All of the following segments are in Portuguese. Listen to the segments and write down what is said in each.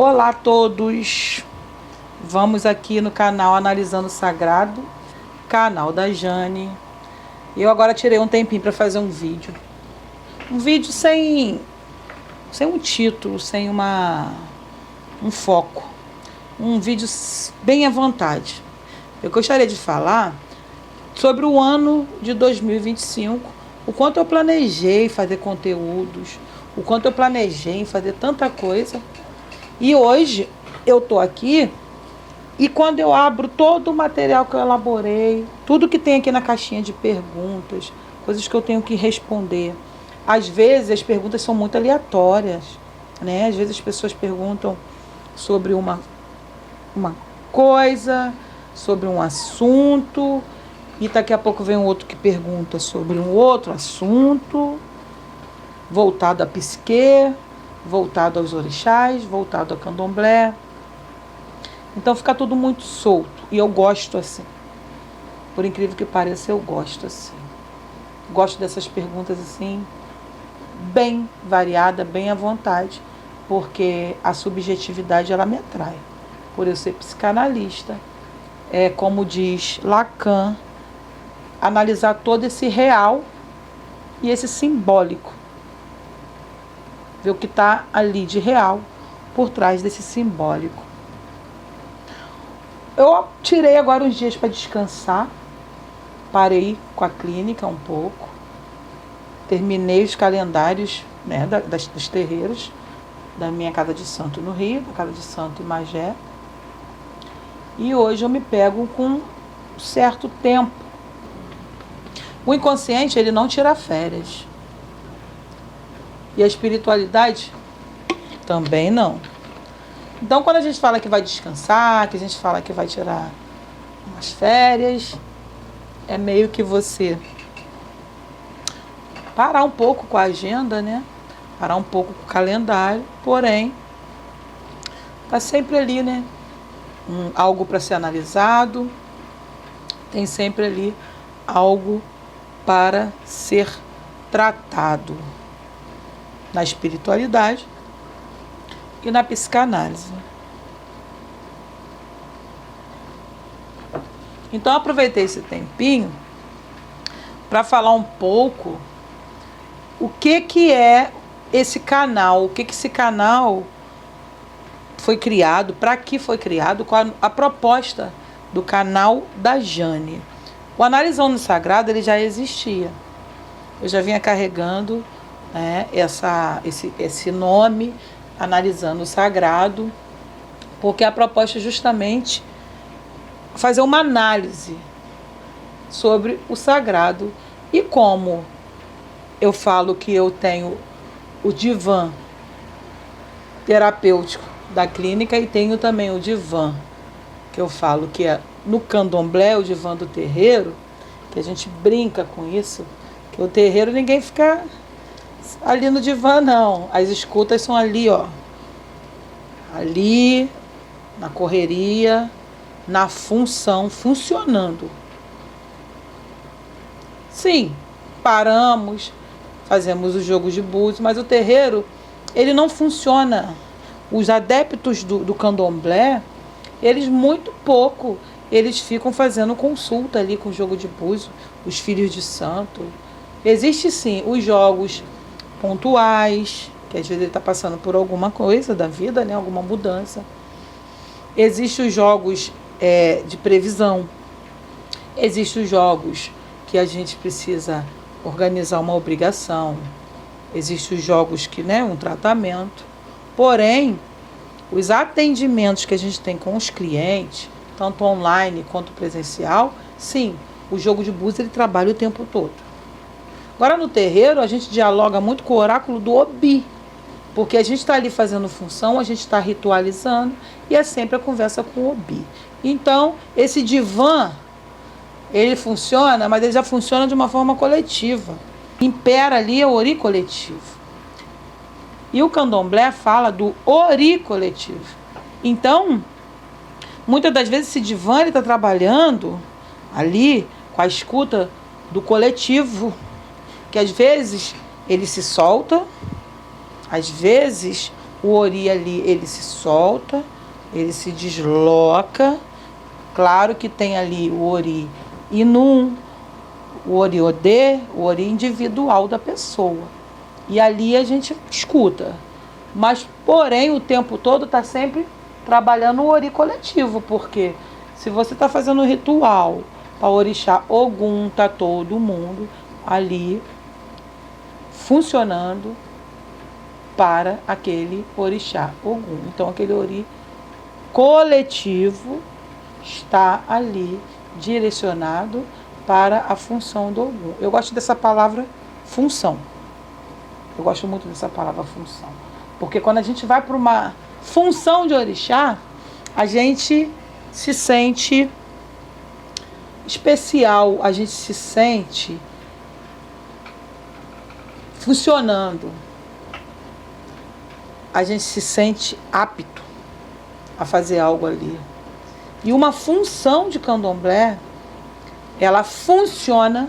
Olá a todos, vamos aqui no canal Analisando o Sagrado, canal da Jane. Eu agora tirei um tempinho para fazer um vídeo sem um título, sem um foco, um vídeo bem à vontade. Eu gostaria de falar sobre o ano de 2025, o quanto eu planejei fazer conteúdos, o quanto eu planejei fazer tanta coisa. E hoje eu tô aqui e quando eu abro todo o material que eu elaborei, tudo que tem aqui na caixinha de perguntas, coisas que eu tenho que responder. Às vezes as perguntas são muito aleatórias, né? Às vezes as pessoas perguntam sobre uma coisa, sobre um assunto, e daqui a pouco vem um outro que pergunta sobre um outro assunto, voltado à psique, voltado aos orixás, voltado ao candomblé. Então fica tudo muito solto. E eu gosto assim. Por incrível que pareça, eu gosto assim. Gosto dessas perguntas assim, bem variada, bem à vontade. Porque a subjetividade, ela me atrai. Por eu ser psicanalista. É como diz Lacan, analisar todo esse real e esse simbólico. Ver o que está ali de real por trás desse simbólico. Eu tirei agora uns dias para descansar. Parei com a clínica um pouco. Terminei os calendários, né, dos terreiros da minha casa de santo no Rio, da casa de santo em Magé. E hoje eu me pego com um certo tempo. O inconsciente, ele não tira férias. E a espiritualidade também não. Então, quando a gente fala que vai descansar, que a gente fala que vai tirar umas férias, é meio que você parar um pouco com a agenda, né? Parar um pouco com o calendário, porém, tá sempre ali, né? Algo para ser analisado, tem sempre ali algo para ser tratado na espiritualidade e na psicanálise. Então eu aproveitei esse tempinho para falar um pouco o que é esse canal, o que esse canal foi criado, para que foi criado, qual a proposta do canal da Jane. O Analisando o Sagrado, ele já existia. Eu já vinha carregando, né, esse nome, Analisando o Sagrado, porque a proposta é justamente fazer uma análise sobre o sagrado. E como eu falo que eu tenho o divã terapêutico da clínica e tenho também o divã, que eu falo que é no candomblé, o divã do terreiro, que a gente brinca com isso, que o terreiro ninguém fica ali no divã, não. As escutas são ali, ó. Ali, na correria, na função, funcionando. Sim, paramos, fazemos os jogos de búzios, mas o terreiro, ele não funciona. Os adeptos do candomblé, eles muito pouco, eles ficam fazendo consulta ali com o jogo de búzio, os filhos de santo. Existe sim os jogos pontuais, que às vezes ele está passando por alguma coisa da vida, né, alguma mudança. Existem os jogos de previsão. Existem os jogos que a gente precisa organizar uma obrigação. Existem os jogos que, né, um tratamento. Porém, os atendimentos que a gente tem com os clientes, tanto online quanto presencial, sim, o jogo de búzios ele trabalha o tempo todo. Agora no terreiro a gente dialoga muito com o oráculo do Obi, porque a gente está ali fazendo função, a gente está ritualizando e é sempre a conversa com o Obi. Então, esse divã, ele funciona, mas ele já funciona de uma forma coletiva. Impera ali o ori coletivo. E o candomblé fala do ori coletivo. Então, muitas das vezes esse divã está trabalhando ali com a escuta do coletivo, que às vezes ele se solta, às vezes O ori ali, ele se solta, ele se desloca. Claro que tem ali o ori inum, o ori odê, o ori individual da pessoa. E ali a gente escuta. Mas, porém, o tempo todo está sempre trabalhando o ori coletivo, porque se você está fazendo um ritual para orixá Ogum, tá todo mundo ali funcionando para aquele orixá Ogum. Então, aquele ori coletivo está ali direcionado para a função do Ogum. Eu gosto dessa palavra função. Eu gosto muito dessa palavra função. Porque quando a gente vai para uma função de orixá, a gente se sente especial, a gente se sente funcionando. A gente se sente apto a fazer algo ali. E uma função de candomblé, ela funciona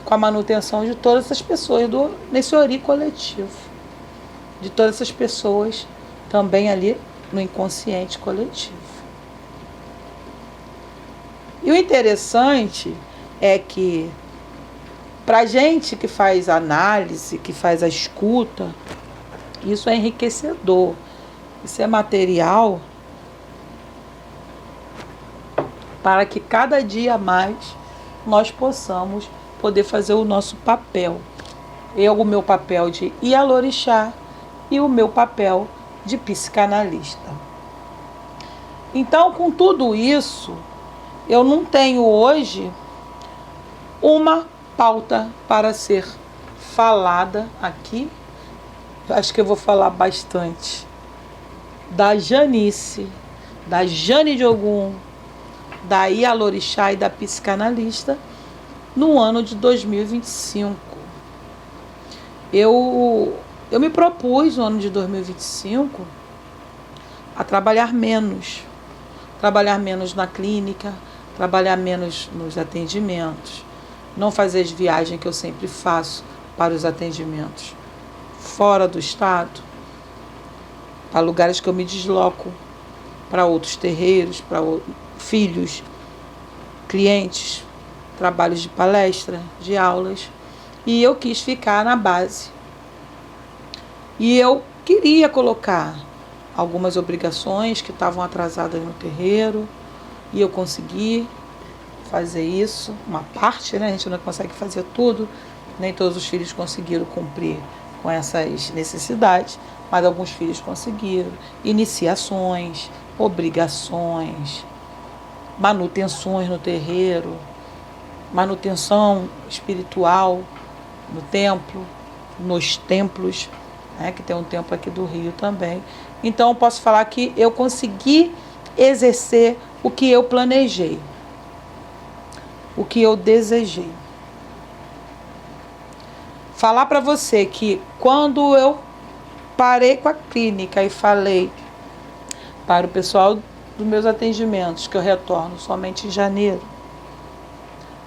com a manutenção de todas essas pessoas nesse ori coletivo. De todas essas pessoas também ali no inconsciente coletivo. E o interessante é que para gente que faz análise, que faz a escuta, isso é enriquecedor. Isso é material para que cada dia mais nós possamos poder fazer o nosso papel. O meu papel de Ialorixá e o meu papel de psicanalista. Então, com tudo isso, eu não tenho hoje uma pauta para ser falada aqui. Acho que eu vou falar bastante da Janice, da Jane de Ogum, da Ialorixá e da psicanalista no ano de 2025. Eu me propus no ano de 2025 a trabalhar menos na clínica, trabalhar menos nos atendimentos, não fazer as viagens que eu sempre faço para os atendimentos fora do estado, para lugares que eu me desloco, para outros terreiros, para filhos, clientes, trabalhos de palestra, de aulas, e eu quis ficar na base. E eu queria colocar algumas obrigações que estavam atrasadas no terreiro, e eu consegui fazer isso, uma parte, né? A gente não consegue fazer tudo, nem todos os filhos conseguiram cumprir com essas necessidades, mas alguns filhos conseguiram. Iniciações, obrigações, manutenções no terreiro, manutenção espiritual no templo, nos templos, né, que tem um templo aqui do Rio também. Então eu posso falar que eu consegui exercer o que eu planejei, o que eu desejei. Falar para você que quando eu parei com a clínica e falei para o pessoal dos meus atendimentos que eu retorno somente em janeiro,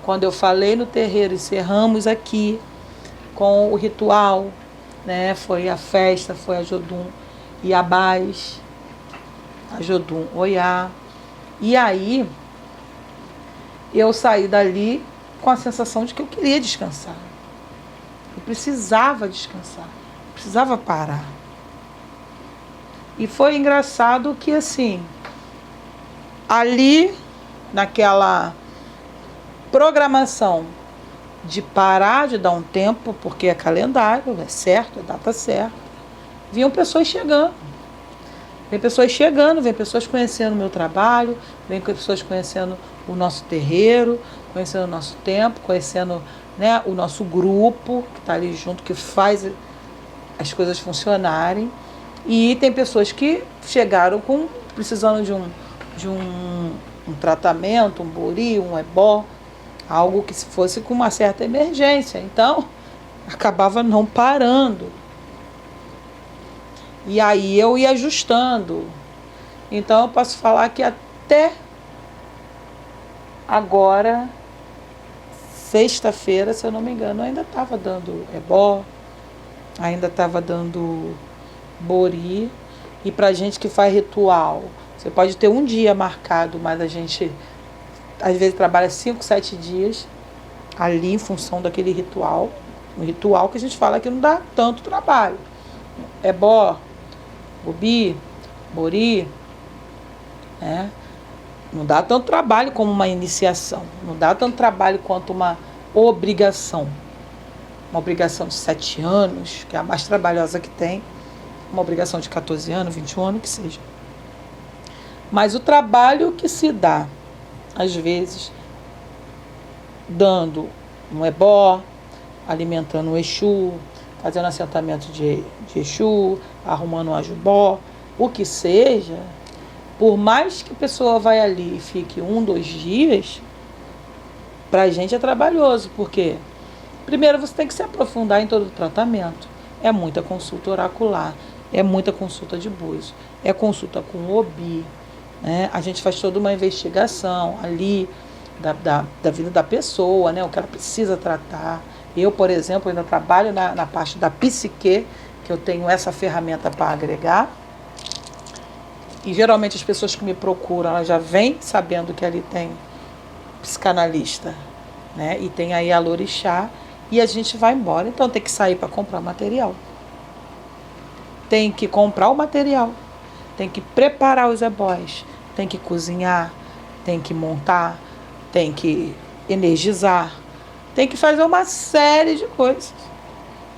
quando eu falei no terreiro, encerramos aqui com o ritual, né? Foi a festa, foi a Jodum Iabás, a Jodum Oiá. E aí eu saí dali com a sensação de que eu queria descansar. Eu precisava descansar, precisava parar. E foi engraçado que, assim, ali, naquela programação de parar, de dar um tempo, porque é calendário, é certo, é data certa, vinham pessoas chegando. Vem pessoas chegando, vem pessoas conhecendo o meu trabalho, vem pessoas conhecendo o nosso terreiro, conhecendo o nosso tempo, conhecendo, né, o nosso grupo que está ali junto, que faz as coisas funcionarem. E tem pessoas que chegaram precisando de um tratamento, um bori, um ebó, algo que se fosse com uma certa emergência. Então, acabava não parando. E aí eu ia ajustando. Então eu posso falar que até agora, sexta-feira, se eu não me engano, eu ainda estava dando ebó, ainda estava dando Bori. E pra gente que faz ritual, você pode ter um dia marcado, mas a gente às vezes trabalha 5, 7 dias ali em função daquele ritual. Um ritual que a gente fala que não dá tanto trabalho. Ebó, Bobi, Bori, né? Não dá tanto trabalho como uma iniciação. Não dá tanto trabalho quanto uma obrigação. Uma obrigação de 7 anos, que é a mais trabalhosa que tem. Uma obrigação de 14 anos, 21 anos, que seja. Mas o trabalho que se dá, às vezes, dando um ebó, alimentando o Exu, fazendo assentamento de Exu, arrumando um ajubó, o que seja, por mais que a pessoa vá ali e fique 1, 2 dias, pra gente é trabalhoso, porque primeiro você tem que se aprofundar em todo o tratamento. É muita consulta oracular, é muita consulta de búzio, é consulta com o Obi, né? A gente faz toda uma investigação ali da vida da pessoa, né? O que ela precisa tratar. Eu, por exemplo, ainda trabalho na parte da psique, que eu tenho essa ferramenta para agregar. E geralmente as pessoas que me procuram, elas já vêm sabendo que ali tem psicanalista, né? E tem aí a Lorixá, e a gente vai embora. Então tem que sair para comprar material. Tem que comprar o material. Tem que preparar os ebóis. Tem que cozinhar. Tem que montar. Tem que energizar. Tem que fazer uma série de coisas.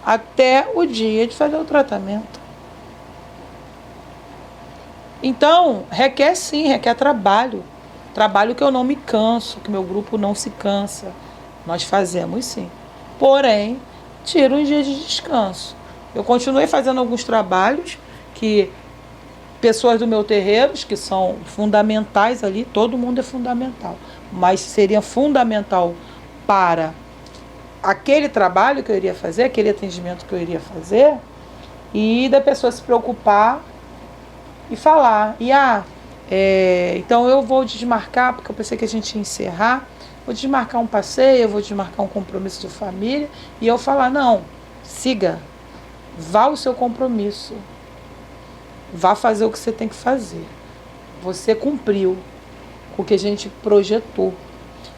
Até o dia de fazer o tratamento. Então, requer sim, requer trabalho. Trabalho que eu não me canso, que meu grupo não se cansa. Nós fazemos sim. Porém, tiro uns dias de descanso. Eu continuei fazendo alguns trabalhos que pessoas do meu terreiro, que são fundamentais ali, todo mundo é fundamental. Mas seria fundamental para aquele trabalho que eu iria fazer, aquele atendimento que eu iria fazer, e da pessoa se preocupar e falar. Então eu vou desmarcar, porque eu pensei que a gente ia encerrar, vou desmarcar um passeio, eu vou desmarcar um compromisso de família, e eu falar, não, siga, vá ao seu compromisso, vá fazer o que você tem que fazer. Você cumpriu com o que a gente projetou.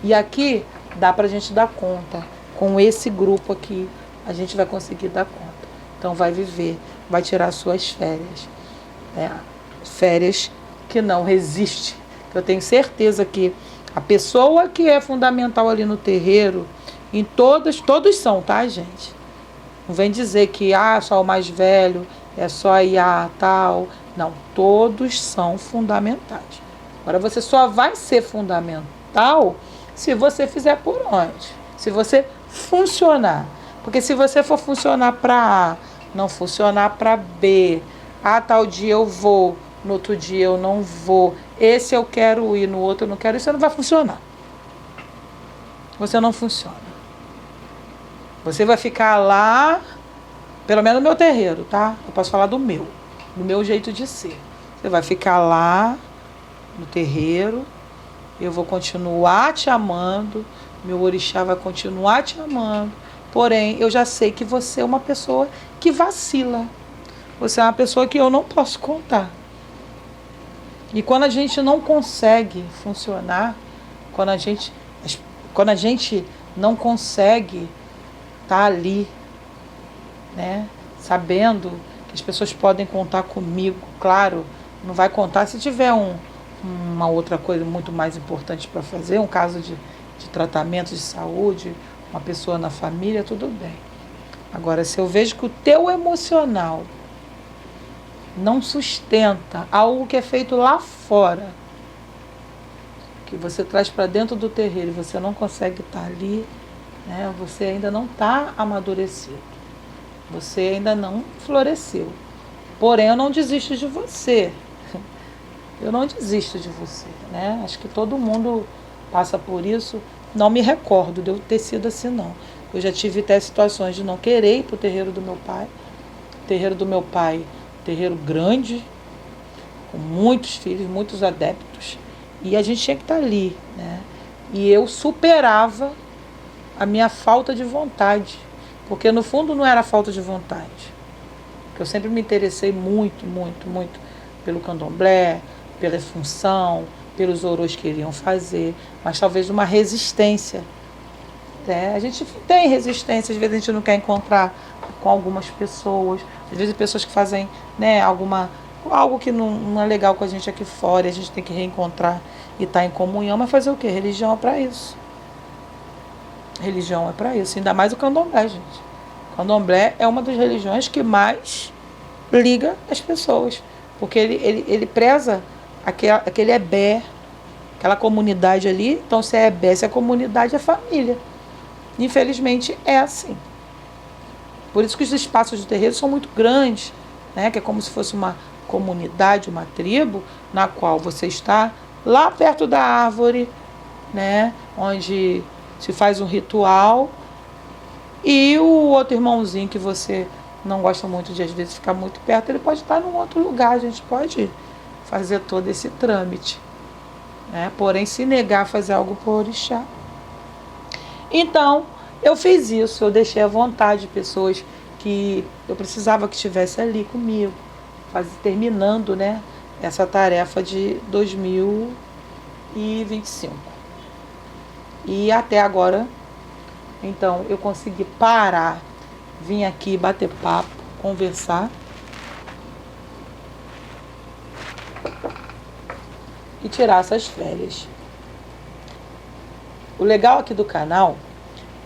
E aqui dá pra gente dar conta. Com esse grupo aqui, a gente vai conseguir dar conta. Então vai viver, vai tirar suas férias. Férias que não resiste. Eu tenho certeza que a pessoa que é fundamental ali no terreiro, em todos são, tá, gente? Não vem dizer que só o mais velho, é só tal. Não, todos são fundamentais. Agora você só vai ser fundamental se você fizer por onde? Se você funcionar. Porque se você for funcionar para A, não funcionar para B, tal dia eu vou, no outro dia eu não vou, esse eu quero ir, no outro eu não quero, isso não vai funcionar. Você não funciona. Você vai ficar lá, pelo menos no meu terreiro, tá? Eu posso falar do meu jeito de ser. Você vai ficar lá no terreiro, eu vou continuar te amando, meu orixá vai continuar te amando, porém eu já sei que você é uma pessoa que vacila. Você é uma pessoa que eu não posso contar. E quando a gente não consegue funcionar, quando a gente não consegue estar ali, né, sabendo que as pessoas podem contar comigo, claro, não vai contar se tiver uma outra coisa muito mais importante para fazer, um caso de tratamento de saúde, uma pessoa na família, tudo bem. Agora, se eu vejo que o teu emocional não sustenta algo que é feito lá fora, que você traz para dentro do terreiro e você não consegue estar ali, né, você ainda não está amadurecido. Você ainda não floresceu. Porém, eu não desisto de você. Eu não desisto de você, né? Acho que todo mundo passa por isso. Não me recordo de eu ter sido assim, não. Eu já tive até situações de não querer ir para o terreiro do meu pai. O terreiro do meu pai, terreiro grande, com muitos filhos, muitos adeptos. E a gente tinha que estar ali, né? E eu superava a minha falta de vontade. Porque no fundo não era falta de vontade. que eu sempre me interessei muito, muito, muito pelo candomblé, pela função, pelos orôs que iriam fazer, mas talvez uma resistência. A gente tem resistência, às vezes a gente não quer encontrar com algumas pessoas, às vezes pessoas que fazem, né, algo que não é legal com a gente aqui fora, a gente tem que reencontrar e estar em comunhão, mas fazer o quê? Religião é para isso. Religião é para isso, ainda mais o candomblé, gente. O candomblé é uma das religiões que mais liga as pessoas, porque ele preza aquele ebé, aquela comunidade ali. Então, se é ebé, se é comunidade, é família. Infelizmente, é assim. Por isso que os espaços de terreiro são muito grandes, né? Que é como se fosse uma comunidade, uma tribo, na qual você está lá perto da árvore, né? Onde se faz um ritual, e o outro irmãozinho que você não gosta muito de, às vezes, ficar muito perto, ele pode estar num outro lugar, a gente pode fazer todo esse trâmite, né? Porém, se negar a fazer algo por orixá. Então, eu fiz isso, eu deixei à vontade pessoas que eu precisava que estivesse ali comigo, terminando, né, essa tarefa de 2025. E até agora, então, eu consegui parar, vim aqui bater papo, conversar e tirar essas férias. O legal aqui do canal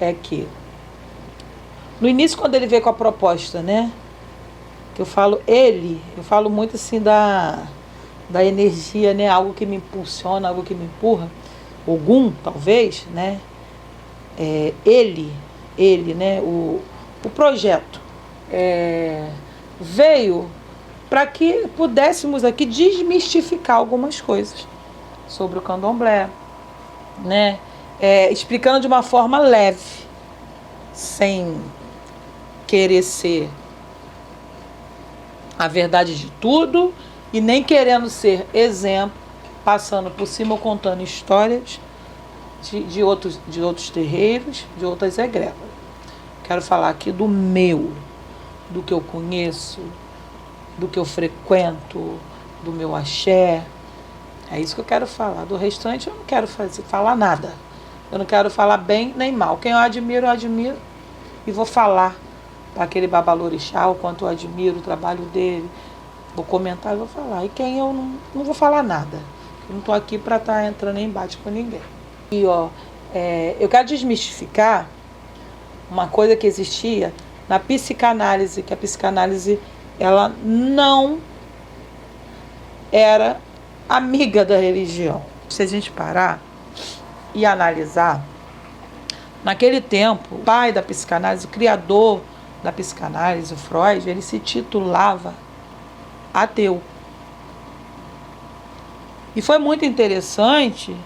é que, no início, quando ele veio com a proposta, né, que eu falo muito assim da energia, né, algo que me impulsiona, algo que me empurra, Ogum, talvez, né, ele, né, o projeto veio para que pudéssemos aqui desmistificar algumas coisas sobre o candomblé, né, explicando de uma forma leve, sem querer ser a verdade de tudo e nem querendo ser exemplo, passando por cima ou contando histórias de outros terreiros, de outras egrégoras. Quero falar aqui do meu, do que eu conheço, do que eu frequento, do meu axé. É isso que eu quero falar. Do restante eu não quero falar nada. Eu não quero falar bem nem mal. Quem eu admiro e vou falar para aquele babalorixá o quanto eu admiro o trabalho dele. Vou comentar e vou falar. E quem eu não vou falar nada. Eu não estou aqui para estar entrando em embate com ninguém. E eu quero desmistificar uma coisa que existia na psicanálise, que a psicanálise ela não era amiga da religião. Se a gente parar e analisar, naquele tempo, o pai da psicanálise, o criador da psicanálise, o Freud, ele se titulava ateu. E foi muito interessante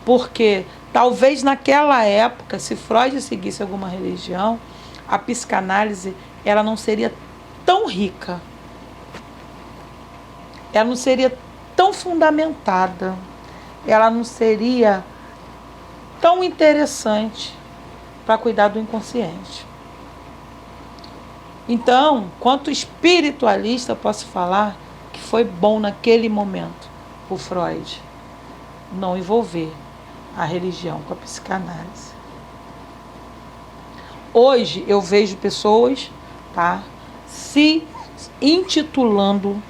porque talvez naquela época, se Freud seguisse alguma religião, a psicanálise ela não seria tão rica, ela não seria tão fundamentada, ela não seria tão interessante para cuidar do inconsciente. Então, quanto espiritualista, posso falar que foi bom naquele momento o Freud não envolver a religião com a psicanálise. Hoje eu vejo pessoas, se intitulando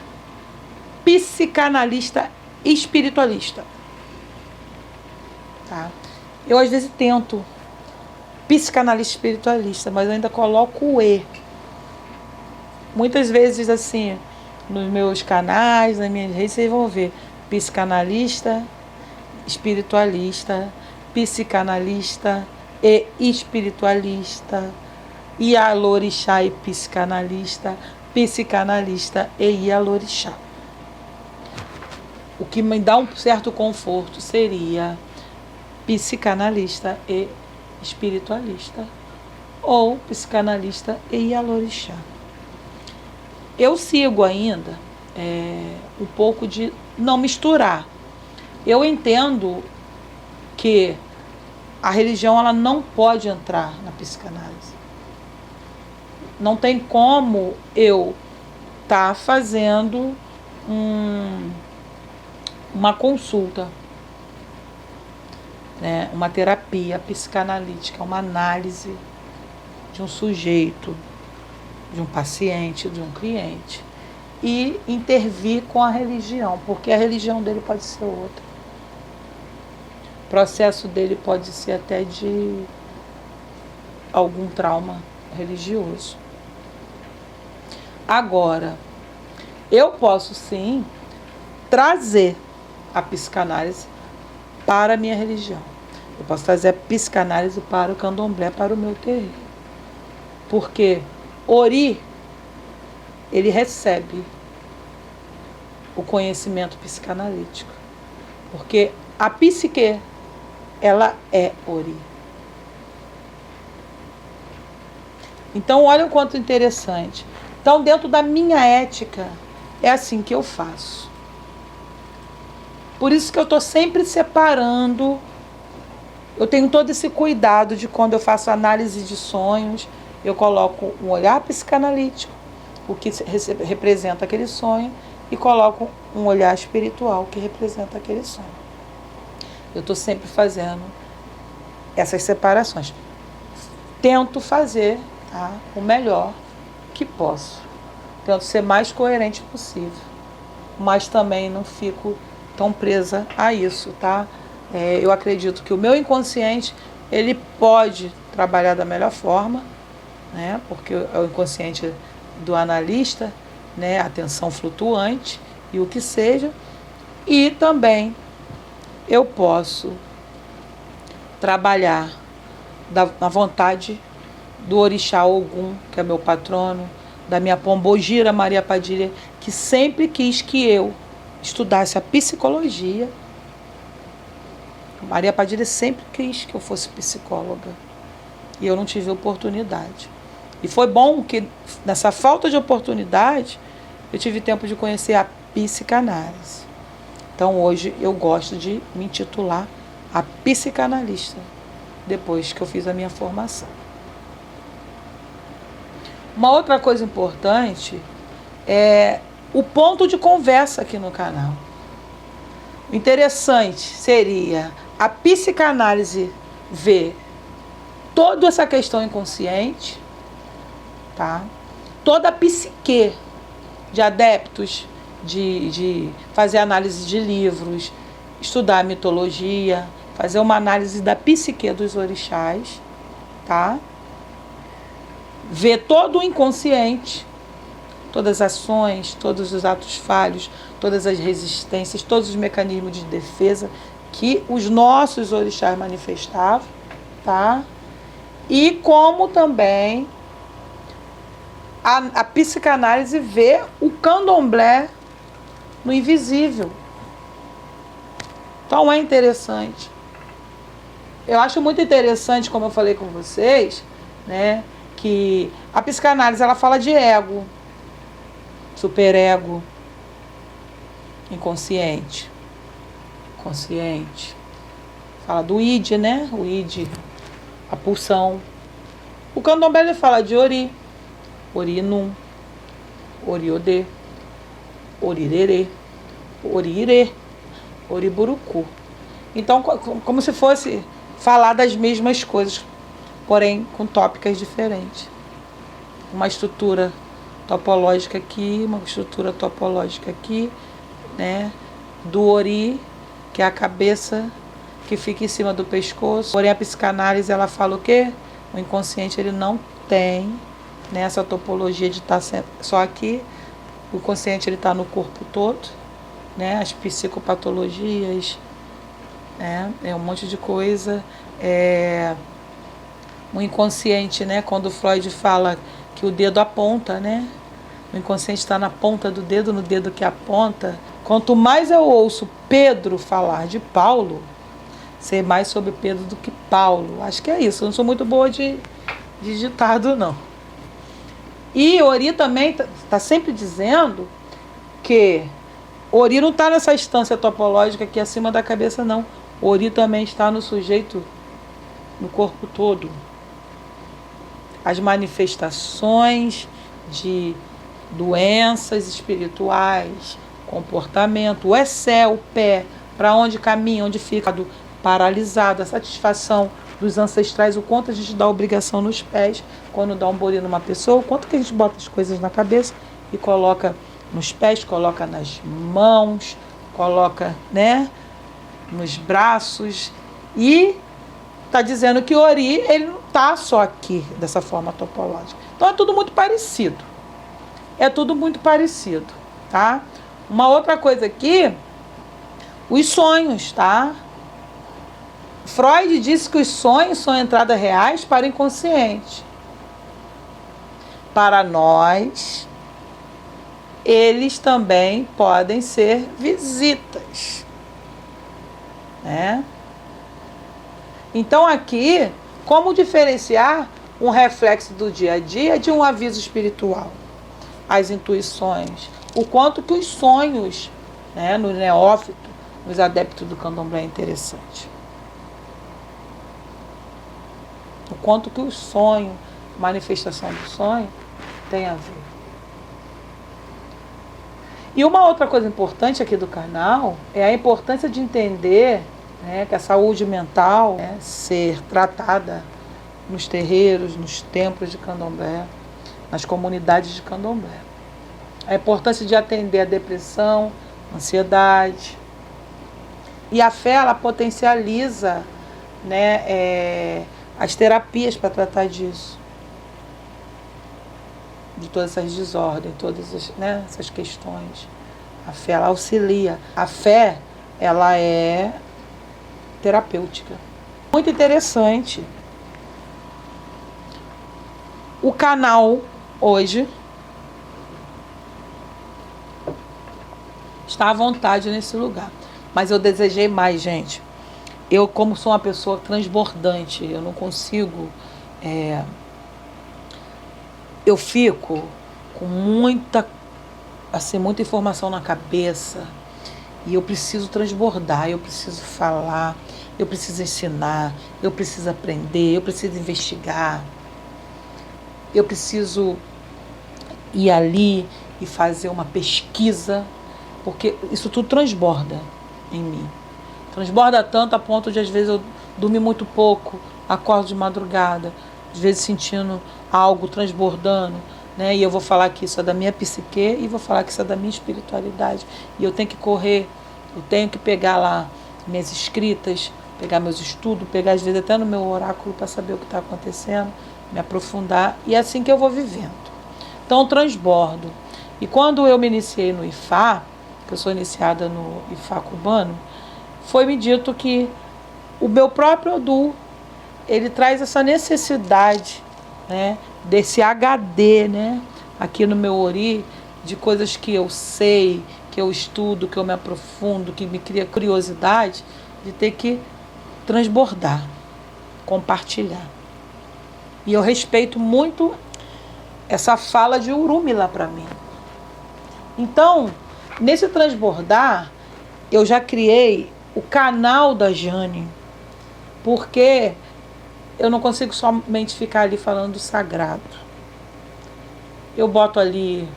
psicanalista espiritualista. Eu às vezes tento psicanalista espiritualista, mas eu ainda coloco o E. Muitas vezes assim, nos meus canais, nas minhas redes, vocês vão ver psicanalista, espiritualista, psicanalista e espiritualista, Ialorixá e psicanalista, psicanalista e Ialorixá. O que me dá um certo conforto seria psicanalista e espiritualista, ou psicanalista e Ialorixá. Eu sigo ainda um pouco de não misturar. Eu entendo que a religião ela não pode entrar na psicanálise. Não tem como eu tá fazendo uma consulta, né? Uma terapia psicanalítica, uma análise de um sujeito, de um paciente, de um cliente, e intervir com a religião, porque a religião dele pode ser outra. O processo dele pode ser até de algum trauma religioso. Agora, eu posso sim trazer a psicanálise para a minha religião. Eu posso trazer a psicanálise para o candomblé, para o meu terreiro. Porque Ori, ele recebe o conhecimento psicanalítico. Porque a psique, ela é Ori. Então, olha o quanto interessante. Então, dentro da minha ética, é assim que eu faço. Por isso que eu estou sempre separando. Eu tenho todo esse cuidado de quando eu faço análise de sonhos, eu coloco um olhar psicanalítico, o que representa aquele sonho, e coloco um olhar espiritual, que representa aquele sonho. Eu estou sempre fazendo essas separações. Tento fazer, tá, o melhor que posso. Tento ser mais coerente possível. Mas também não fico tão presa a isso, tá? Eu acredito que o meu inconsciente, ele pode trabalhar da melhor forma, né? Porque é o inconsciente do analista, né? Atenção flutuante e o que seja. E também eu posso trabalhar na vontade do orixá Ogum, que é meu patrono, da minha pombogira Maria Padilha, que sempre quis que eu estudasse a psicologia. Maria Padilha sempre quis que eu fosse psicóloga. E eu não tive oportunidade. E foi bom que, nessa falta de oportunidade, eu tive tempo de conhecer a psicanálise. Então, hoje, eu gosto de me intitular a psicanalista, depois que eu fiz a minha formação. Uma outra coisa importante é o ponto de conversa aqui no canal. O interessante seria a psicanálise ver toda essa questão inconsciente, tá? Toda a psique de adeptos, de fazer análise de livros, estudar mitologia, fazer uma análise da psique dos orixás, tá? Ver todo o inconsciente, todas as ações, todos os atos falhos, todas as resistências, todos os mecanismos de defesa que os nossos orixás manifestavam, tá? E como também a psicanálise vê o candomblé no invisível. Então é interessante. Eu acho muito interessante, como eu falei com vocês, né, que a psicanálise ela fala de ego, superego, inconsciente, consciente. Fala do id, né? O id, a pulsão. O candomblé ele fala de ori, orinum, oriodê, orirerê, orirê, oriburucu. Então, como se fosse falar das mesmas coisas, porém com tópicas diferentes. Uma estrutura topológica aqui, uma estrutura topológica aqui, né? Do ori, que é a cabeça que fica em cima do pescoço. Porém, a psicanálise, ela fala o quê? O inconsciente, ele não tem, né, essa topologia de estar só aqui. O consciente, ele está no corpo todo, né? As psicopatologias, né? É um monte de coisa. O inconsciente, né? Quando Freud fala que o dedo aponta, né? O inconsciente está na ponta do dedo, no dedo que aponta. Quanto mais eu ouço Pedro falar de Paulo, sei mais sobre Pedro do que Paulo. Acho que é isso. Eu não sou muito boa de ditado, não. E Ori também está sempre dizendo que Ori não está nessa instância topológica aqui acima da cabeça, não. Ori também está no sujeito, no corpo todo. As manifestações de doenças espirituais, comportamento, o é o pé, para onde caminha, onde fica paralisado, a satisfação dos ancestrais, o quanto a gente dá obrigação nos pés quando dá um bolinho numa pessoa, o quanto que a gente bota as coisas na cabeça e coloca nos pés, coloca nas mãos, coloca, né, nos braços. E está dizendo que Ori, ele não está só aqui dessa forma topológica. Então é tudo muito parecido. É tudo muito parecido, tá? Uma outra coisa aqui, os sonhos, tá? Freud disse que os sonhos são entradas reais para o inconsciente. Para nós, eles também podem ser visitas, né? Então aqui, como diferenciar um reflexo do dia a dia de um aviso espiritual? As intuições, o quanto que os sonhos, né, no neófito, nos adeptos do candomblé é interessante. O quanto que o sonho, manifestação do sonho, tem a ver. E uma outra coisa importante aqui do canal é a importância de entender, né, que a saúde mental, né, ser tratada nos terreiros, nos templos de candomblé, nas comunidades de candomblé. A importância de atender a depressão, ansiedade. E a fé, ela potencializa, né, as terapias para tratar disso. De todas essas desordens, todas as, né, essas questões. A fé, ela auxilia. A fé, ela é terapêutica. Muito interessante. O canal, hoje, está à vontade nesse lugar. Mas eu desejei mais, gente. Eu, como sou uma pessoa transbordante, eu não consigo... eu fico com muita informação na cabeça e eu preciso transbordar, eu preciso falar, eu preciso ensinar, eu preciso aprender, eu preciso investigar, eu preciso ir ali e fazer uma pesquisa, porque isso tudo transborda em mim. Transborda tanto a ponto de, às vezes, eu dormir muito pouco, acordo de madrugada, às vezes sentindo algo transbordando, né? E eu vou falar que isso é da minha psique e vou falar que isso é da minha espiritualidade. E eu tenho que correr, eu tenho que pegar lá minhas escritas, pegar meus estudos, pegar às vezes até no meu oráculo para saber o que está acontecendo, me aprofundar. E é assim que eu vou vivendo. Então, transbordo. E quando eu me iniciei no IFA, que eu sou iniciada no IFA cubano, foi-me dito que o meu próprio Odu, ele traz essa necessidade, né, desse HD, né, aqui no meu Ori, de coisas que eu sei, que eu estudo, que eu me aprofundo, que me cria curiosidade, de ter que transbordar, compartilhar. E eu respeito muito essa fala de Urumila para mim. Então, nesse transbordar, eu já criei o canal da Jane, porque eu não consigo somente ficar ali falando do sagrado. Eu boto ali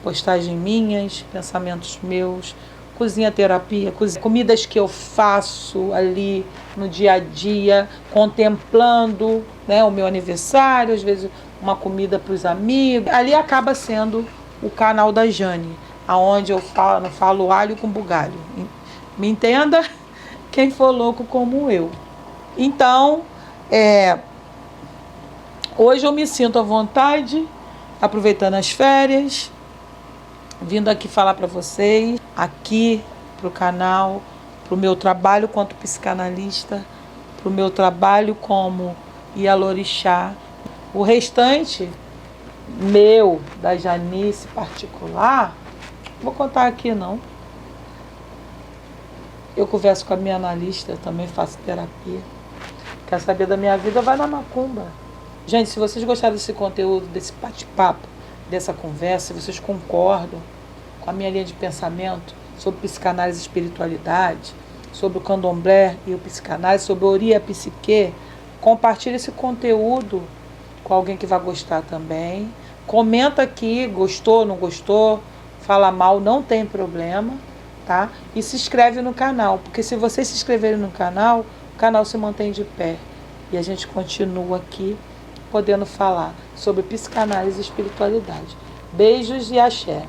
postagens minhas, pensamentos meus, cozinha terapia, comidas que eu faço ali no dia a dia, contemplando, né, o meu aniversário, às vezes uma comida para os amigos. Ali acaba sendo o canal da Jane, aonde eu falo alho com bugalho. Me entenda quem for louco como eu. Então, hoje eu me sinto à vontade, aproveitando as férias, vindo aqui falar para vocês, aqui para o canal, para o meu trabalho quanto psicanalista, para o meu trabalho como Ialorixá. O restante meu, da Janice particular, não vou contar aqui não. Eu converso com a minha analista, eu também faço terapia. Quer saber da minha vida, vai na macumba. Gente, se vocês gostaram desse conteúdo, desse bate-papo, dessa conversa, se vocês concordam com a minha linha de pensamento sobre psicanálise e espiritualidade, sobre o candomblé e o psicanálise, sobre a Ori e a psique, compartilhe esse conteúdo com alguém que vai gostar também, Comenta aqui, gostou, não gostou, fala mal, não tem problema, tá? E se inscreve no canal, porque se vocês se inscreverem no canal, o canal se mantém de pé. E a gente continua aqui podendo falar sobre psicanálise e espiritualidade. Beijos e axé.